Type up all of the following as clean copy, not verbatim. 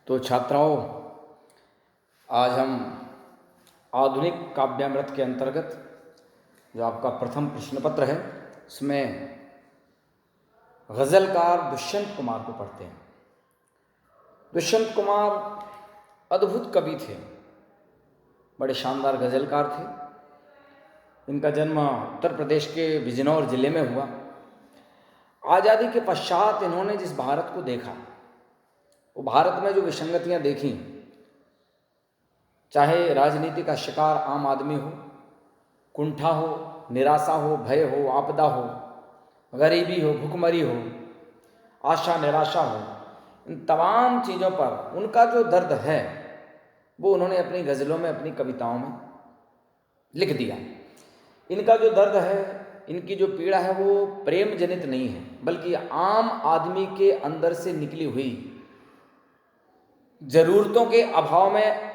तो छात्राओं, आज हम आधुनिक काव्यामृत के अंतर्गत जो आपका प्रथम प्रश्न पत्र है उसमें गज़लकार दुष्यंत कुमार को पढ़ते हैं। दुष्यंत कुमार अद्भुत कवि थे, बड़े शानदार गज़लकार थे। इनका जन्म उत्तर प्रदेश के बिजनौर जिले में हुआ। आज़ादी के पश्चात इन्होंने जिस भारत को देखा, वो भारत में जो विसंगतियां देखी, चाहे राजनीति का शिकार आम आदमी हो, कुंठा हो, निराशा हो, भय हो, आपदा हो, गरीबी हो, भुखमरी हो, आशा निराशा हो, इन तमाम चीज़ों पर उनका जो दर्द है वो उन्होंने अपनी गज़लों में, अपनी कविताओं में लिख दिया। इनका जो दर्द है, इनकी जो पीड़ा है, वो प्रेम जनित नहीं है, बल्कि आम आदमी के अंदर से निकली हुई ज़रूरतों के अभाव में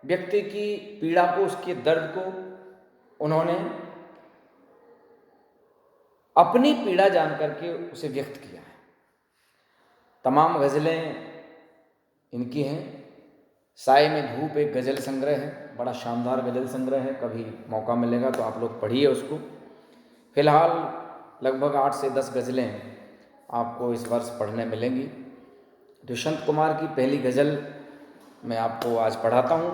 व्यक्ति की पीड़ा को, उसके दर्द को उन्होंने अपनी पीड़ा जान करके उसे व्यक्त किया है। तमाम गज़लें इनकी हैं। साए में धूप एक गज़ल संग्रह है, बड़ा शानदार गज़ल संग्रह है। कभी मौका मिलेगा तो आप लोग पढ़िए उसको। फिलहाल लगभग 8 से 10 गज़लें आपको इस वर्ष पढ़ने मिलेंगी। दुष्यंत कुमार की पहली गज़ल मैं आपको आज पढ़ाता हूँ,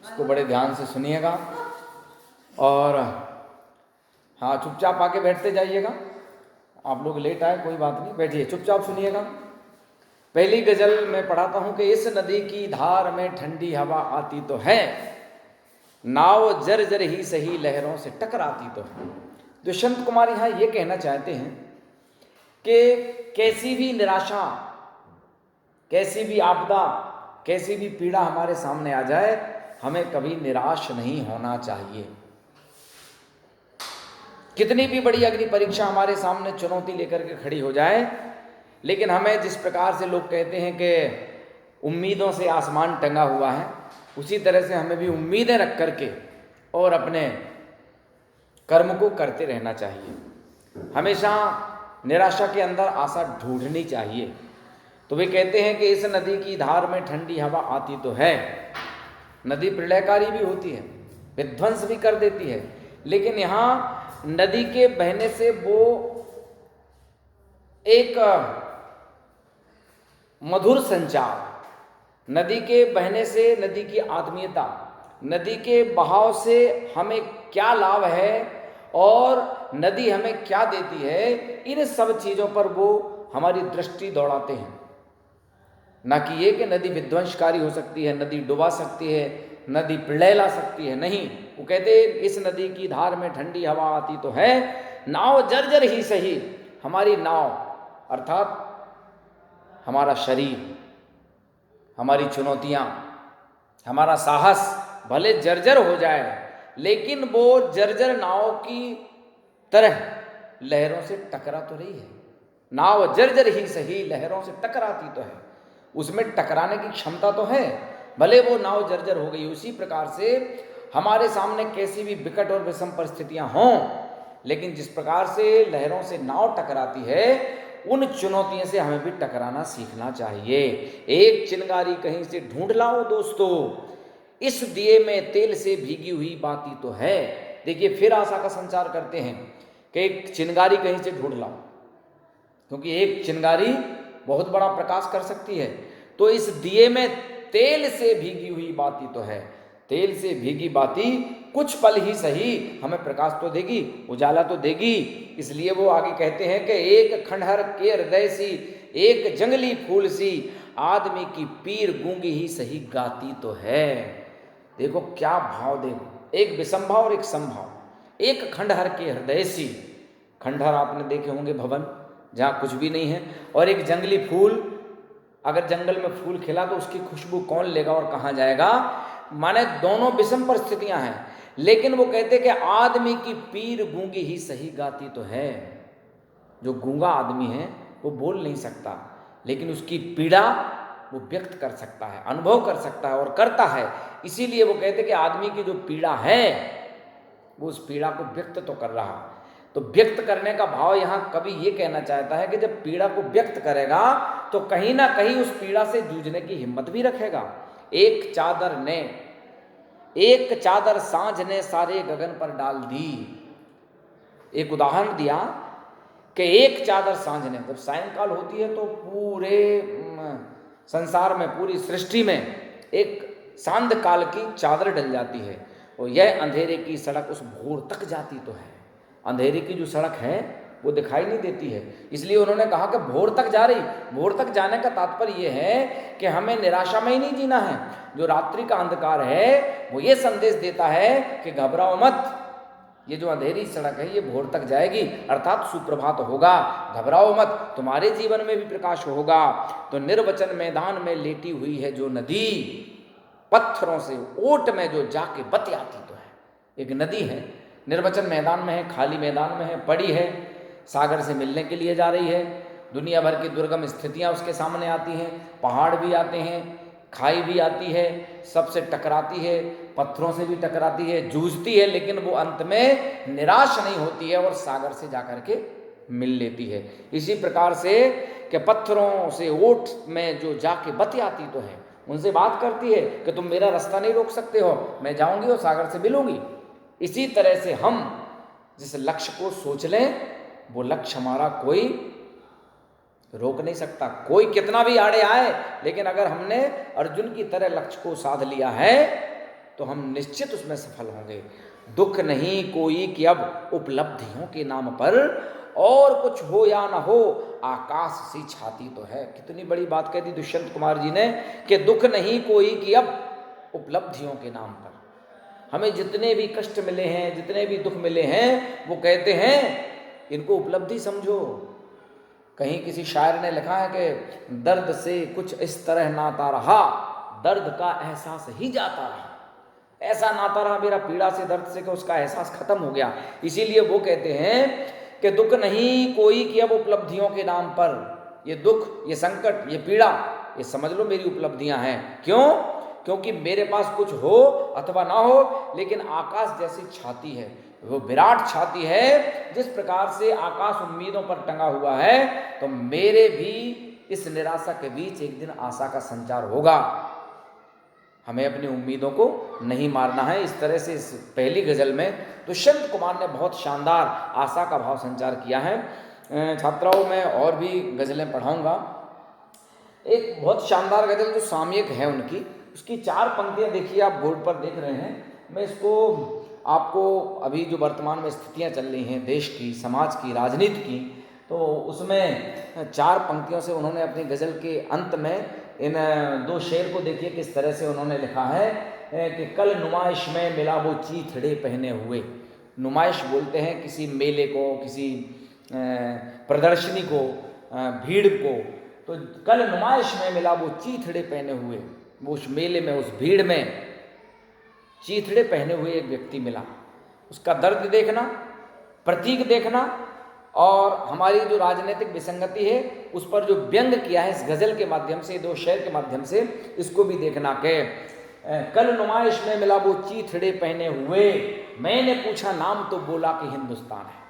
इसको बड़े ध्यान से सुनिएगा और हाँ, चुपचाप आके बैठते जाइएगा। आप लोग लेट आए कोई बात नहीं, बैठिए, चुपचाप सुनिएगा। पहली गज़ल मैं पढ़ाता हूँ कि इस नदी की धार में ठंडी हवा आती तो है, नाव जर ही सही लहरों से टकराती तो है। दुष्यंत कुमार यहाँ ये कहना चाहते हैं कि कैसी भी निराशा, कैसी भी आपदा, कैसी भी पीड़ा हमारे सामने आ जाए, हमें कभी निराश नहीं होना चाहिए। कितनी भी बड़ी अग्नि परीक्षा हमारे सामने चुनौती लेकर के खड़ी हो जाए, लेकिन हमें जिस प्रकार से लोग कहते हैं कि उम्मीदों से आसमान टंगा हुआ है, उसी तरह से हमें भी उम्मीदें रख करके और अपने कर्म को करते रहना चाहिए। हमेशा निराशा के अंदर आशा ढूंढनी चाहिए। तो वे कहते हैं कि इस नदी की धार में ठंडी हवा आती तो है। नदी प्रलयकारी भी होती है, विध्वंस भी कर देती है, लेकिन यहाँ नदी के बहने से वो एक मधुर संचार, नदी के बहने से नदी की आत्मीयता, नदी के बहाव से हमें क्या लाभ है और नदी हमें क्या देती है, इन सब चीज़ों पर वो हमारी दृष्टि दौड़ाते हैं। ना कि ये कि नदी विध्वंसकारी हो सकती है, नदी डुबा सकती है, नदी प्रलय ला सकती है, नहीं। वो कहते इस नदी की धार में ठंडी हवा आती तो है, नाव जर्जर ही सही, हमारी नाव अर्थात हमारा शरीर, हमारी चुनौतियाँ, हमारा साहस भले जर्जर हो जाए, लेकिन वो जर्जर नाव की तरह लहरों से टकरा तो रही है। नाव जर्जर ही सही, लहरों से टकराती तो है, उसमें टकराने की क्षमता तो है, भले वो नाव जर्जर हो गई। उसी प्रकार से हमारे सामने कैसी भी विकट और विषम परिस्थितियां हों, लेकिन जिस प्रकार से लहरों से नाव टकराती है, उन चुनौतियों से हमें भी टकराना सीखना चाहिए। एक चिंगारी कहीं से ढूंढ लाओ दोस्तों, इस दिए में तेल से भीगी हुई बाती तो है। देखिए, फिर आशा का संचार करते हैं कि एक चिंगारी कहीं से ढूंढ लाओ, क्योंकि एक चिंगारी बहुत बड़ा प्रकाश कर सकती है। तो इस दिए में तेल से भीगी हुई बाती तो है, तेल से भीगी बाती कुछ पल ही सही हमें प्रकाश तो देगी, उजाला तो देगी। इसलिए वो आगे कहते हैं कि एक खंडहर के हृदय सी, एक जंगली फूल सी, आदमी की पीर गूंगी ही सही गाती तो है। देखो क्या भाव, देखो, एक विषमभाव और एक समभाव। एक खंडहर के हृदय सी, खंडहर आपने देखे होंगे भवन जहाँ कुछ भी नहीं है, और एक जंगली फूल, अगर जंगल में फूल खिला तो उसकी खुशबू कौन लेगा और कहाँ जाएगा। माने दोनों विषम परिस्थितियां हैं, लेकिन वो कहते कि आदमी की पीर गूंगी ही सही गाती तो है। जो गूंगा आदमी है वो बोल नहीं सकता, लेकिन उसकी पीड़ा वो व्यक्त कर सकता है, अनुभव कर सकता है और करता है। इसीलिए वो कहते कि आदमी की जो पीड़ा है वो उस पीड़ा को व्यक्त तो कर रहा है। तो व्यक्त करने का भाव यहाँ कवि ये कहना चाहता है कि जब पीड़ा को व्यक्त करेगा तो कहीं ना कहीं उस पीड़ा से जूझने की हिम्मत भी रखेगा। एक चादर सांझ ने सारे गगन पर डाल दी। एक उदाहरण दिया कि एक चादर सांझ ने, जब सायंकाल होती है तो पूरे संसार में, पूरी सृष्टि में एक सांध काल की चादर डल जाती है और यह अंधेरे की सड़क उस भोर तक जाती तो है। अंधेरे की जो सड़क है वो दिखाई नहीं देती है, इसलिए उन्होंने कहा कि भोर तक जा रही। भोर तक जाने का तात्पर्य यह है कि हमें निराशा में ही नहीं जीना है। जो रात्रि का अंधकार है वो ये संदेश देता है कि घबराओ मत, ये जो अंधेरी सड़क है ये भोर तक जाएगी, अर्थात सुप्रभात होगा, घबराओ मत, तुम्हारे जीवन में भी प्रकाश होगा। तो निर्वचन मैदान में लेटी हुई है जो नदी, पत्थरों से ओट में जो जाके बत आती तो है। एक नदी है, निर्वचन मैदान में है, खाली मैदान में है, पड़ी है, सागर से मिलने के लिए जा रही है। दुनिया भर की दुर्गम स्थितियां उसके सामने आती हैं, पहाड़ भी आते हैं, खाई भी आती है, सबसे टकराती है, पत्थरों से भी टकराती है, जूझती है, लेकिन वो अंत में निराश नहीं होती है और सागर से जाकर के मिल लेती है। इसी प्रकार से कि पत्थरों से ओट में जो जाके बत आती तो है, उनसे बात करती है कि तुम मेरा रास्ता नहीं रोक सकते हो, मैं जाऊंगी और सागर से मिलूंगी। इसी तरह से हम जिस लक्ष्य को सोच लें वो लक्ष्य हमारा कोई रोक नहीं सकता, कोई कितना भी आड़े आए, लेकिन अगर हमने अर्जुन की तरह लक्ष्य को साध लिया है तो हम निश्चित उसमें सफल होंगे। दुख नहीं कोई कि अब उपलब्धियों के नाम पर और कुछ हो या ना हो आकाश सी छाती तो है। कितनी बड़ी बात कह दी दुष्यंत कुमार जी ने कि दुख नहीं कोई कि अब उपलब्धियों के नाम पर। हमें जितने भी कष्ट मिले हैं, जितने भी दुख मिले हैं, वो कहते हैं इनको उपलब्धि समझो। कहीं किसी शायर ने लिखा है कि दर्द से कुछ इस तरह नाता रहा, दर्द का एहसास ही जाता रहा। ऐसा नाता रहा मेरा पीड़ा से, दर्द से, कि उसका एहसास खत्म हो गया। इसीलिए वो कहते हैं कि दुख नहीं कोई कि अब उपलब्धियों के नाम पर, ये दुख, ये संकट, ये पीड़ा, ये समझ लो मेरी उपलब्धियां हैं। क्यों? क्योंकि मेरे पास कुछ हो अथवा ना हो, लेकिन आकाश जैसी छाती है, वो विराट छाती है। जिस प्रकार से आकाश उम्मीदों पर टंगा हुआ है, तो मेरे भी इस निराशा के बीच एक दिन आशा का संचार होगा। हमें अपनी उम्मीदों को नहीं मारना है। इस तरह से इस पहली गजल में दुष्यंत कुमार ने बहुत शानदार आशा का भाव संचार किया है। छात्राओं में और भी गजलें पढ़ाऊंगा। एक बहुत शानदार गजल जो सामयिक है उनकी, उसकी 4 पंक्तियां देखिए, आप बोर्ड पर देख रहे हैं। मैं इसको आपको, अभी जो वर्तमान में स्थितियां चल रही हैं देश की, समाज की, राजनीति की, तो उसमें 4 पंक्तियों से उन्होंने अपनी गज़ल के अंत में इन 2 शेर को देखिए किस तरह से उन्होंने लिखा है कि कल नुमाइश में मिला वो चीथड़े पहने हुए। नुमाइश बोलते हैं किसी मेले को, किसी प्रदर्शनी को, भीड़ को। तो कल नुमाइश में मिला वो चीथड़े पहने हुए, वो उस मेले में, उस भीड़ में चीथड़े पहने हुए एक व्यक्ति मिला। उसका दर्द देखना, प्रतीक देखना, और हमारी जो राजनीतिक विसंगति है उस पर जो व्यंग किया है इस गजल के माध्यम से, 2 शेर के माध्यम से, इसको भी देखना के कल नुमाइश में मिला वो चीथड़े पहने हुए, मैंने पूछा नाम तो बोला कि हिंदुस्तान है।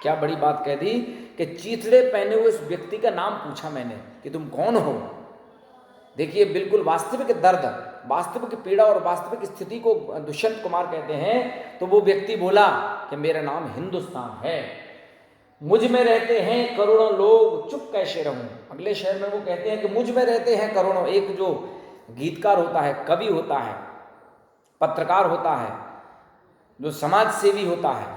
क्या बड़ी बात कह दी कि चीथड़े पहने हुए उस व्यक्ति का नाम पूछा मैंने कि तुम कौन हो। देखिए, बिल्कुल वास्तविक दर्द, वास्तविक पीड़ा और वास्तविक स्थिति को दुष्यंत कुमार कहते हैं। तो वो व्यक्ति बोला कि मेरा नाम हिंदुस्तान है, मुझ में रहते हैं करोड़ों लोग, चुप कैसे रहूं। अगले शेर में वो कहते हैं कि मुझ में रहते हैं करोड़ों। एक जो गीतकार होता है, कवि होता है, पत्रकार होता है, जो समाज सेवी होता है,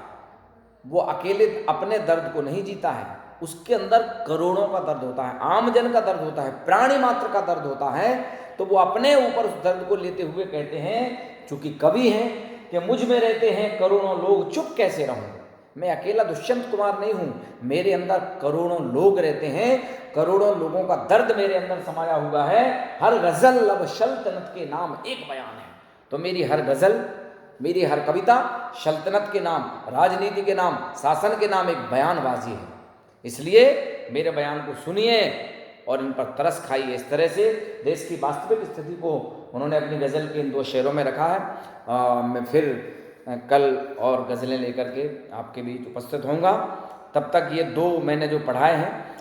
वो अकेले अपने दर्द को नहीं जीता है, उसके अंदर करोड़ों का दर्द होता है, आमजन का दर्द होता है, प्राणी मात्र का दर्द होता है। तो वो अपने ऊपर उस दर्द को लेते हुए कहते हैं, चूंकि कवि हैं, कि मुझ में रहते हैं करोड़ों लोग, चुप कैसे रहूं। मैं अकेला दुष्यंत कुमार नहीं हूं, मेरे अंदर करोड़ों लोग रहते हैं, करोड़ों लोगों का दर्द मेरे अंदर समाया हुआ है। हर गजल लब सल्तनत के नाम एक बयान है। तो मेरी हर गजल, मेरी हर कविता सल्तनत के नाम, राजनीति के नाम, शासन के नाम एक बयानबाजी है। इसलिए मेरे बयान को सुनिए और इन पर तरस खाइए। इस तरह से देश की वास्तविक स्थिति को उन्होंने अपनी गज़ल के इन 2 शेरों में रखा है। मैं फिर कल और गज़लें लेकर के आपके बीच उपस्थित होऊंगा। तब तक ये 2 मैंने जो पढ़ाए हैं